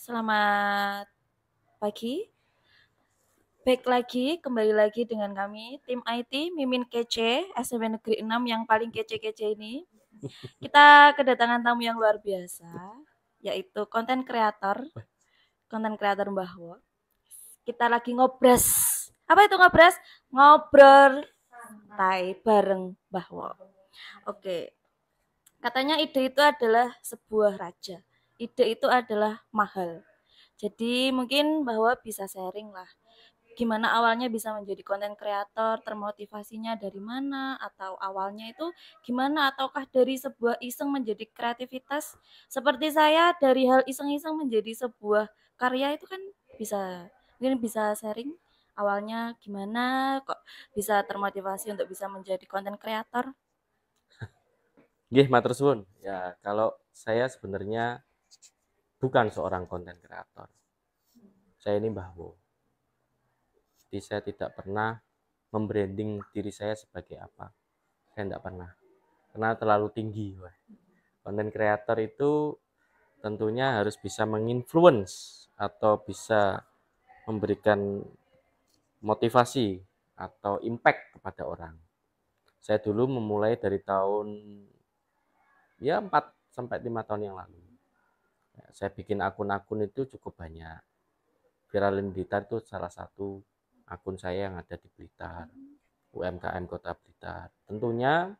Selamat pagi. Baik lagi, kembali lagi dengan kami, tim IT Mimin Kece, SMP Negeri 6 yang paling kece-kece ini. Kita kedatangan tamu yang luar biasa, yaitu konten kreator Mbahwo. Kita lagi ngobras. Apa itu ngobras? Ngobrol tai bareng Mbahwo. Oke, katanya ide itu adalah sebuah raja. Ide itu adalah mahal. Jadi mungkin bahwa bisa sharing lah. Gimana awalnya bisa menjadi konten kreator, termotivasinya dari mana, atau awalnya itu gimana, ataukah dari sebuah iseng menjadi kreativitas. Seperti saya dari hal iseng-iseng menjadi sebuah karya itu kan bisa, mungkin bisa sharing awalnya gimana kok bisa termotivasi untuk bisa menjadi konten kreator. Nggih, matur suwun. Ya, kalau saya sebenarnya bukan seorang konten kreator. Saya ini Mbah Wo. Jadi saya tidak pernah membranding diri saya sebagai apa. Saya tidak pernah. Karena terlalu tinggi. Wah. Konten kreator itu tentunya harus bisa menginfluence atau bisa memberikan motivasi atau impact kepada orang. Saya dulu memulai dari tahun ya 4 sampai 5 tahun yang lalu. Saya bikin akun-akun itu cukup banyak. Viralin Blitar itu salah satu akun saya yang ada di Blitar, UMKM Kota Blitar. Tentunya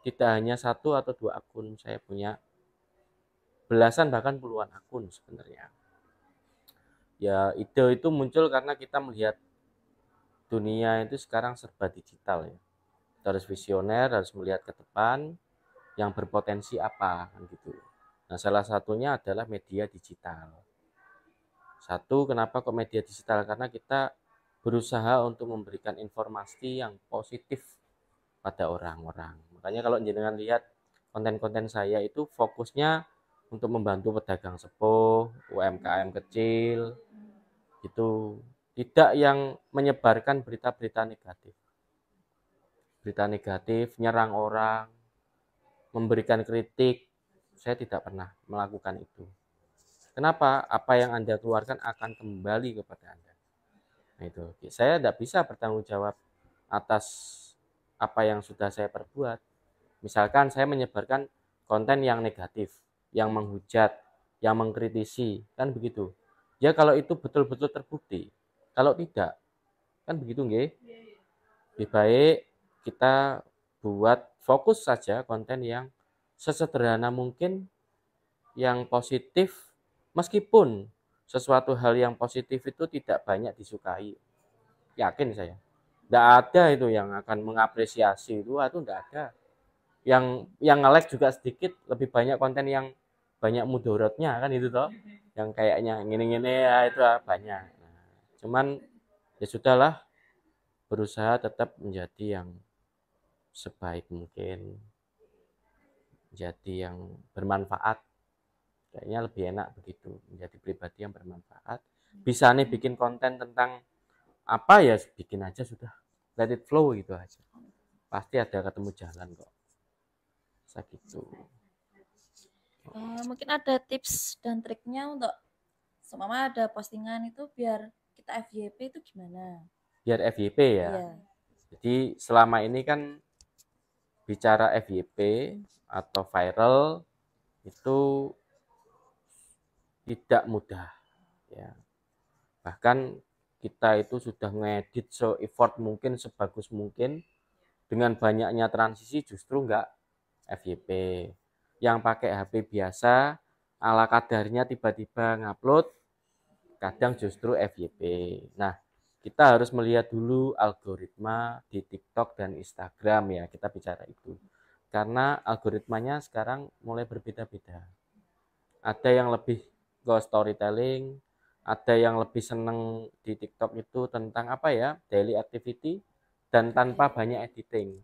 tidak hanya satu atau dua akun, saya punya belasan bahkan puluhan akun sebenarnya. Ya, ide itu muncul karena kita melihat dunia itu sekarang serba digital ya. Kita harus visioner, harus melihat ke depan yang berpotensi apa kan gitu. Nah, salah satunya adalah media digital. Satu, kenapa kok media digital? Karena kita berusaha untuk memberikan informasi yang positif pada orang-orang. Makanya kalau jenengan lihat konten-konten saya itu fokusnya untuk membantu pedagang sepuh, UMKM kecil, itu tidak yang menyebarkan berita-berita negatif. Berita negatif, nyerang orang, memberikan kritik, saya tidak pernah melakukan itu. Kenapa? Apa yang Anda keluarkan akan kembali kepada Anda. Nah itu, saya tidak bisa bertanggung jawab atas apa yang sudah saya perbuat. Misalkan saya menyebarkan konten yang negatif, yang menghujat, yang mengkritisi, kan begitu. Ya kalau itu betul-betul terbukti. Kalau tidak, kan begitu nggih. Lebih baik kita buat fokus saja konten yang sesederhana mungkin, yang positif, meskipun sesuatu hal yang positif itu tidak banyak disukai. Yakin saya. Tidak ada itu yang akan mengapresiasi itu tidak ada. Yang nge-like juga sedikit, lebih banyak konten yang banyak mudorotnya kan itu toh. Yang kayaknya gini-gini ya itu banyak. Nah, cuman ya sudahlah, berusaha tetap menjadi yang sebaik mungkin, menjadi yang bermanfaat. Kayaknya lebih enak begitu, menjadi pribadi yang bermanfaat. Bisa nih bikin konten tentang apa ya, bikin aja sudah. Let it flow gitu aja. Pasti ada ketemu jalan kok. Segitu. Mungkin ada tips dan triknya untuk semama ada postingan itu biar kita FYP itu gimana? Biar FYP ya. Iya. Jadi selama ini kan bicara FYP atau viral itu tidak mudah ya. Bahkan kita itu sudah ngedit se-effort mungkin, sebagus mungkin, dengan banyaknya transisi justru enggak FYP. Yang pakai HP biasa ala kadarnya tiba-tiba ngupload, kadang justru FYP. Nah, kita harus melihat dulu algoritma di TikTok dan Instagram ya, kita bicara itu. Karena algoritmanya sekarang mulai berbeda-beda. Ada yang lebih ke storytelling, ada yang lebih seneng di TikTok itu tentang apa ya, daily activity, dan tanpa banyak editing.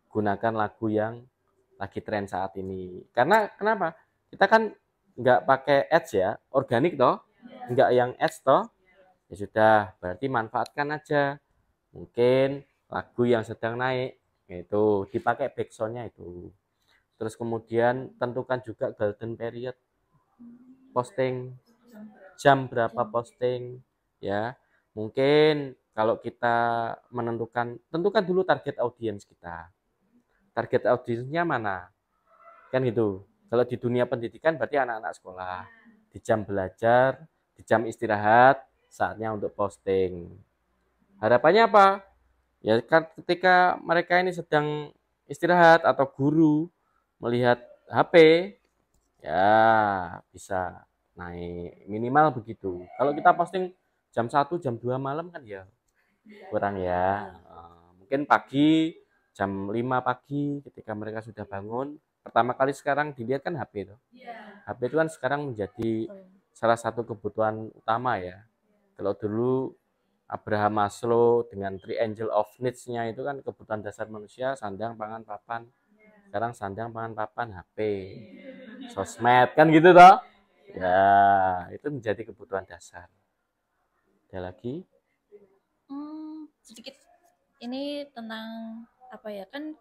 Gunakan lagu yang lagi tren saat ini. Karena kenapa? Kita kan nggak pakai ads ya, organik toh, nggak yang ads toh. Ya sudah, berarti manfaatkan aja. Mungkin lagu yang sedang naik, itu dipakai backsoundnya itu. Terus kemudian tentukan juga golden period, posting, jam berapa posting, ya. Mungkin kalau kita tentukan dulu target audiens kita. Target audiensnya mana? Kan gitu. Kalau di dunia pendidikan berarti anak-anak sekolah. Di jam belajar, di jam istirahat, saatnya untuk posting. Harapannya apa? Ya kan ketika mereka ini sedang istirahat atau guru melihat HP, ya bisa naik minimal begitu. Kalau kita posting jam 1, jam 2 malam kan ya kurang ya. Mungkin pagi jam 5 pagi ketika mereka sudah bangun. Pertama kali sekarang dilihat kan HP itu. HP itu kan sekarang menjadi salah satu kebutuhan utama ya. Kalau dulu Abraham Maslow dengan Three Angel of Needs-nya itu kan kebutuhan dasar manusia, sandang, pangan, papan. Sekarang sandang, pangan, papan, HP, sosmed kan gitu toh. Ya, itu menjadi kebutuhan dasar. Ada lagi? Sedikit ini tentang apa ya, kan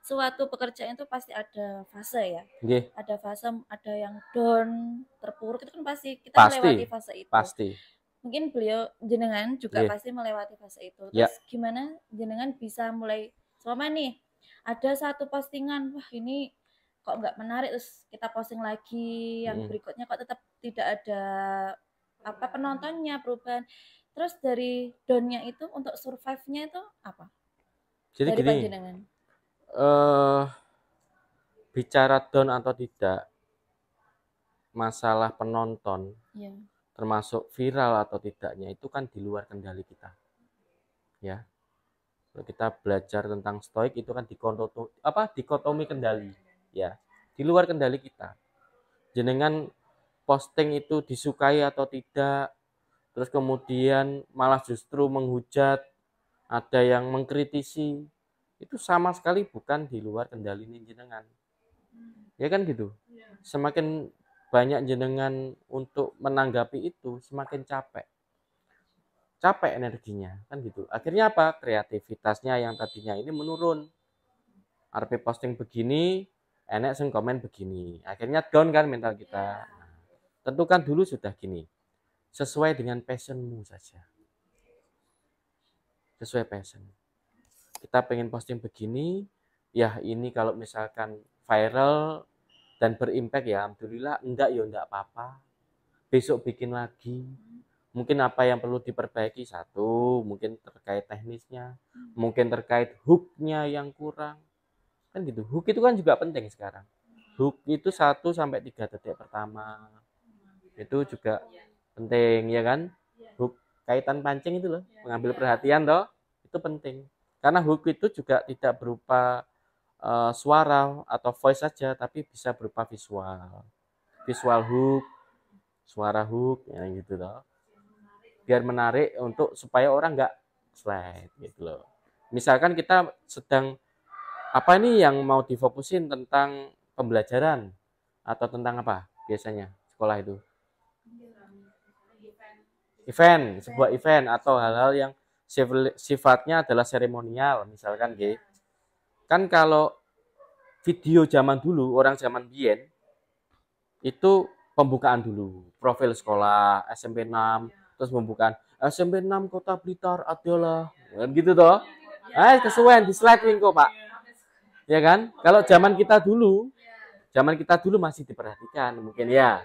suatu pekerjaan itu pasti ada fase ya. Nggih. Ada fase, ada yang down, terpuruk, itu kan pasti kita melewati fase itu. Pasti. Mungkin beliau jenengan juga pasti melewati fase itu. Terus gimana jenengan bisa mulai selama nih ada satu postingan, wah ini kok nggak menarik, terus kita posting lagi yang berikutnya kok tetap tidak ada apa penontonnya, perubahan. Terus dari down-nya itu untuk survive-nya itu apa? Jadi dari gini, jenengan. Bicara down atau tidak, masalah penonton, termasuk viral atau tidaknya itu kan di luar kendali kita. Ya, kalau kita belajar tentang stoik itu kan dikotomi kendali, ya, di luar kendali kita. Jenengan posting itu disukai atau tidak, terus kemudian malah justru menghujat, ada yang mengkritisi, itu sama sekali bukan di luar kendali jenengan. Ya kan gitu. Semakin banyak jenengan untuk menanggapi itu, semakin capek energinya kan gitu. Akhirnya apa? Kreativitasnya yang tadinya ini menurun. RP posting begini, enek sing komen begini, akhirnya down kan mental kita. Tentukan dulu sudah gini, sesuai dengan passionmu saja, sesuai passion. Kita pengen posting begini, ya ini kalau misalkan viral dan berimpact ya alhamdulillah, enggak ya enggak apa-apa, besok bikin lagi. Mungkin apa yang perlu diperbaiki, satu mungkin terkait teknisnya, mungkin terkait hooknya yang kurang kan gitu. Hook itu kan juga penting sekarang. Hook itu 1-3 detik pertama itu juga penting ya kan. Hook kaitan pancing itu loh, mengambil perhatian toh, itu penting. Karena hook itu juga tidak berupa suara atau voice saja, tapi bisa berupa visual hook, suara hook ya gitu loh, biar menarik untuk supaya orang nggak slide gitu loh. Misalkan kita sedang apa ini yang mau difokusin tentang pembelajaran atau tentang apa biasanya sekolah itu? Event, sebuah event atau hal-hal yang sifatnya adalah seremonial misalkan gitu. Kan kalau video zaman dulu, orang zaman biyen itu pembukaan dulu, profil sekolah SMP 6, terus pembukaan SMP 6 Kota Blitar adalah kan gitu toh. Kesuwen di slide link kok, Pak. Ya kan? Kalau zaman kita dulu masih diperhatikan mungkin ya.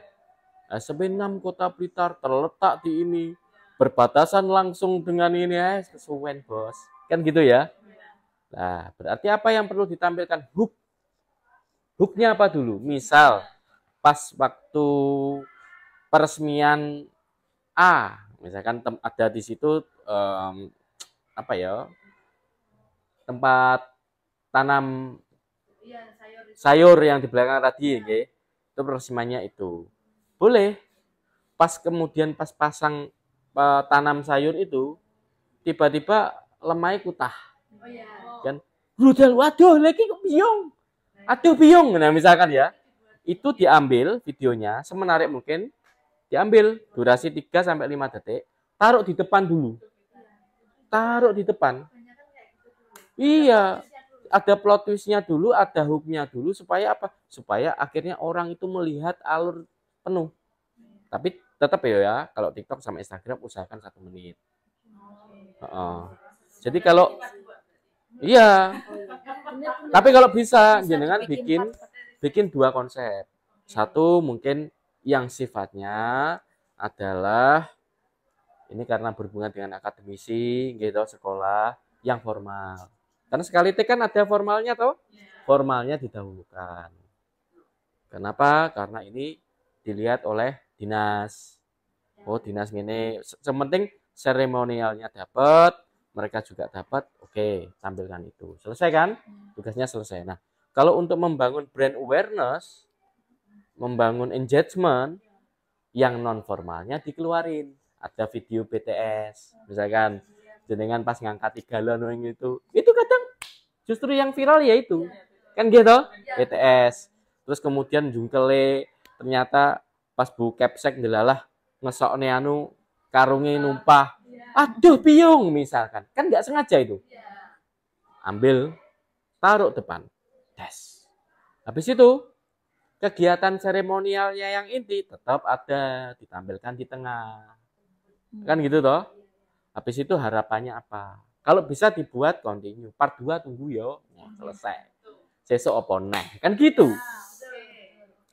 SMP 6 Kota Blitar terletak di ini, berbatasan langsung dengan ini, kesuwen bos. Kan gitu ya. Nah, berarti apa yang perlu ditampilkan? Hook. Hooknya apa dulu? Misal pas waktu peresmian A, misalkan ada di situ apa ya? Tempat tanam sayur yang di belakang tadi, okay? Itu peresmiannya itu. Boleh. Kemudian pas pasang tanam sayur itu, tiba-tiba lemai kutah. Kan? Waduh, lagi kok biong. Aduh biong. Nah, misalkan ya, itu diambil videonya semenarik mungkin, diambil durasi 3-5 detik, taruh di depan dulu. Taruh di depan. Iya, ada plot twist-nya dulu, ada hook-nya dulu supaya apa? Supaya akhirnya orang itu melihat alur penuh. Tapi tetap ya, kalau TikTok sama Instagram usahakan 1 menit. Jadi kalau iya, tapi kalau bisa jenengan bikin 2 konsep. Satu mungkin yang sifatnya adalah ini karena berhubungan dengan akademisi gitu, sekolah yang formal. Karena sekali kan ada formalnya toh. Formalnya didahulukan. Kenapa? Karena ini dilihat oleh dinas. Oh, dinas ini sementing seremonialnya dapat, mereka juga dapat, oke, tampilkan itu. Selesai kan? Tugasnya selesai. Nah, kalau untuk membangun brand awareness, membangun engagement, yang non formalnya dikeluarin. Ada video BTS, misalkan jenengan pas ngangkat galon itu kadang justru yang viral ya itu. Kan gitu, BTS. Terus kemudian jungkele ternyata pas bu capsek delalah ngesokne anu karungnya numpah. Aduh piung misalkan. Kan nggak sengaja itu. Ambil, taruh depan. Des. Habis itu kegiatan seremonialnya yang inti tetap ada, ditampilkan di tengah. Kan gitu toh. Habis itu harapannya apa? Kalau bisa dibuat continue. Part 2 tunggu yo. Selesai. Sesok apa neh. Kan gitu.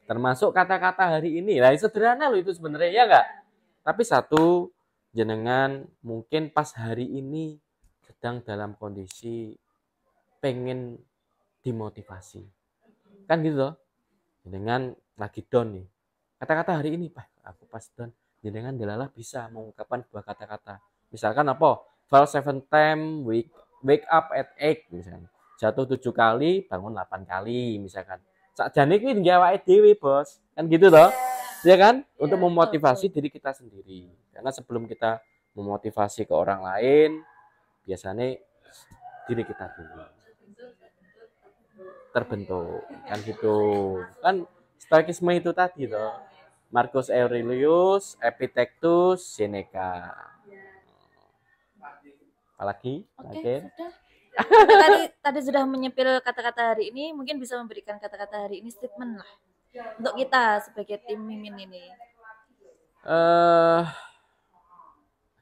Termasuk kata-kata hari ini. Lah sederhana loh itu sebenarnya ya enggak? Tapi satu, jenengan mungkin pas hari ini sedang dalam kondisi pengen dimotivasi. Kan gitu toh. Jenengan lagi down nih. Kata-kata hari ini, Pak, aku pas down. Jenengan delalah bisa mengungkapkan dua kata-kata. Misalkan apa? Fall 7 time, wake up at 8 misalnya. Jatuh 7 kali, bangun 8 kali misalkan. Sakjane kuwi nggawe awake dhewe, Bos. Kan gitu toh? Ya kan? Untuk memotivasi diri kita sendiri. Karena sebelum kita memotivasi ke orang lain, biasanya diri kita dulu terbentuk. Kan gitu. Kan Stoikisme itu tadi toh. Marcus Aurelius, Epictetus, Seneca. Apalagi? Oke. Sudah. Tadi sudah menyepil kata-kata hari ini, mungkin bisa memberikan kata-kata hari ini statement lah untuk kita sebagai tim Mimin ini.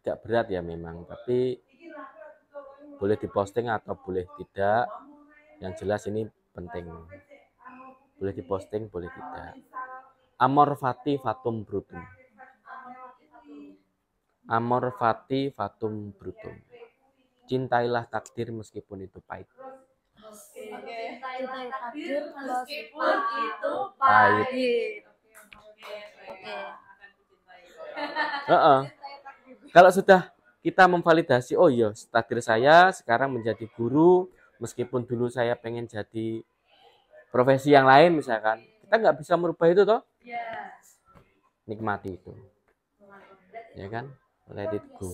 Agak berat ya memang, tapi boleh diposting atau boleh tidak. Yang jelas ini penting. Boleh diposting, boleh tidak. Amor fati fatum brutum. Amor fati fatum brutum. Cintailah takdir meskipun itu pahit. Cintai takdir meskipun itu pahit. Kalau sudah kita memvalidasi, oh iya, takdir saya sekarang menjadi guru, meskipun dulu saya pengen jadi profesi yang lain misalkan, kita nggak bisa merubah itu toh. Nikmati itu, ya kan, let it go.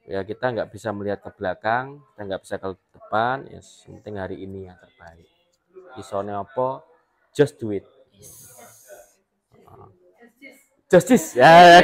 Ya kita nggak bisa melihat ke belakang, kita nggak bisa ke depan, ya penting hari ini yang terbaik. Isone apa? Just do it. Justice ya.